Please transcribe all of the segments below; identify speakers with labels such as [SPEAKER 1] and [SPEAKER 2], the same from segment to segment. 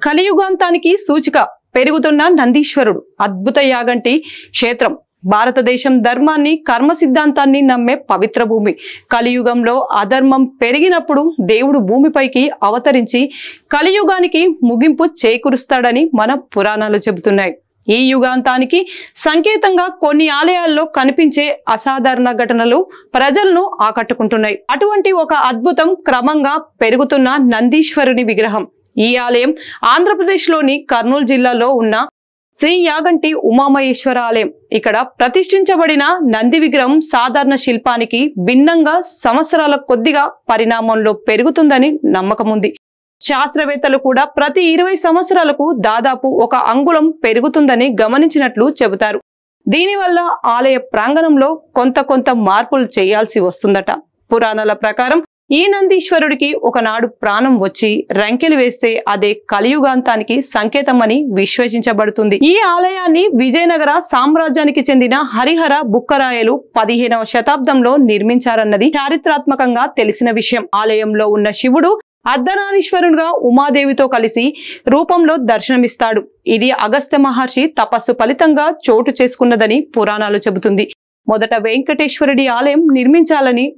[SPEAKER 1] కలియుగాంతానికి సూచిక పెరుగుతున్న నందీశ్వరుడు అద్భుత యాగంటి క్షేత్రం భారతదేశం ధర్మాన్ని కర్మ సిద్ధాంతాన్ని నమ్మే పవిత్ర భూమి. కలియుగంలో అధర్మం పెరిగినప్పుడు దేవుడు భూమిపైకి అవతరించి కలియుగానికి ముగింపు చేకూరుస్తాడని మన పురాణాలు చెబుతున్నాయి. ఈ యుగాంతానికి సంకేతంగా కొన్ని ఆలయాల్లో కనిపించే అసాధారణ ఘటనలు ప్రజలను ఆకట్టుకుంటున్నాయి. అటువంటి ఒక అద్భుతం క్రమంగా పెరుగుతున్న నందీశ్వరుని విగ్రహం. ఈ ఆలయం ఆంధ్రప్రదేశ్లోని కర్నూలు జిల్లాలో ఉన్న శ్రీ యాగంటి ఉమామహేశ్వర ఆలయం. ఇక్కడ ప్రతిష్ఠించబడిన నంది విగ్రహం సాధారణ శిల్పానికి భిన్నంగా సంవత్సరాల కొద్దిగా పరిణామంలో పెరుగుతుందని నమ్మకం ఉంది. శాస్త్రవేత్తలు కూడా ప్రతి 20 సంవత్సరాలకు దాదాపు 1 అంగుళం పెరుగుతుందని గమనించినట్లు చెబుతారు. దీనివల్ల ఆలయ ప్రాంగణంలో కొంత మార్పులు చేయాల్సి వస్తుందట. పురాణాల ప్రకారం ఈ నందీశ్వరుడికి ఒకనాడు ప్రాణం వచ్చి రంకెలు వేస్తే అదే కలియుగాంతానికి సంకేతమని విశ్వసించబడుతుంది. ఈ ఆలయాన్ని విజయనగర సామ్రాజ్యానికి చెందిన హరిహర బుక్కరాయలు 15వ శతాబ్దంలో నిర్మించారన్నది చారిత్రాత్మకంగా తెలిసిన విషయం. ఆలయంలో ఉన్న శివుడు అర్ధనారీశ్వరుడుగా ఉమాదేవితో కలిసి రూపంలో దర్శనమిస్తాడు. ఇది అగస్త్య మహర్షి తపస్సు ఫలితంగా చోటు చేసుకున్నదని పురాణాలు చెబుతుంది. మొదట వెంకటేశ్వరుడి ఆలయం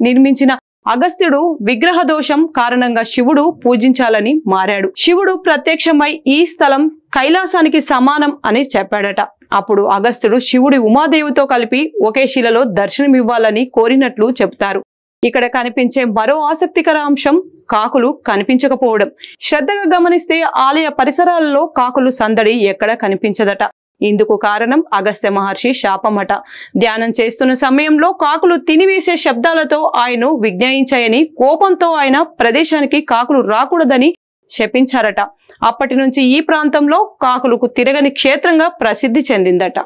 [SPEAKER 1] నిర్మించిన అగస్త్యుడు విగ్రహ దోషం కారణంగా శివుడు పూజించాలని మారాడు. శివుడు ప్రత్యక్షమై ఈ స్థలం కైలాసానికి సమానం అని చెప్పాడట. అప్పుడు అగస్త్యుడు శివుడి ఉమాదేవితో కలిపి ఒకే శిలలో దర్శనమివ్వాలని కోరినట్లు చెబుతారు. ఇక్కడ కనిపించే మరో ఆసక్తికర అంశం కాకులు కనిపించకపోవడం. శ్రద్ధగా గమనిస్తే ఆలయ పరిసరాలలో కాకులు సందడి ఎక్కడ కనిపించదట. ఇందుకు కారణం అగస్త్య మహర్షి శాపమట. ధ్యానం చేస్తున్న సమయంలో కాకులు తినివేసే శబ్దాలతో ఆయన్ను విజ్ఞాయించాయని, కోపంతో ఆయన ప్రదేశానికి కాకులు రాకూడదని శపించారట. అప్పటి నుంచి ఈ ప్రాంతంలో కాకులకు తిరగని క్షేత్రంగా ప్రసిద్ధి చెందిందట.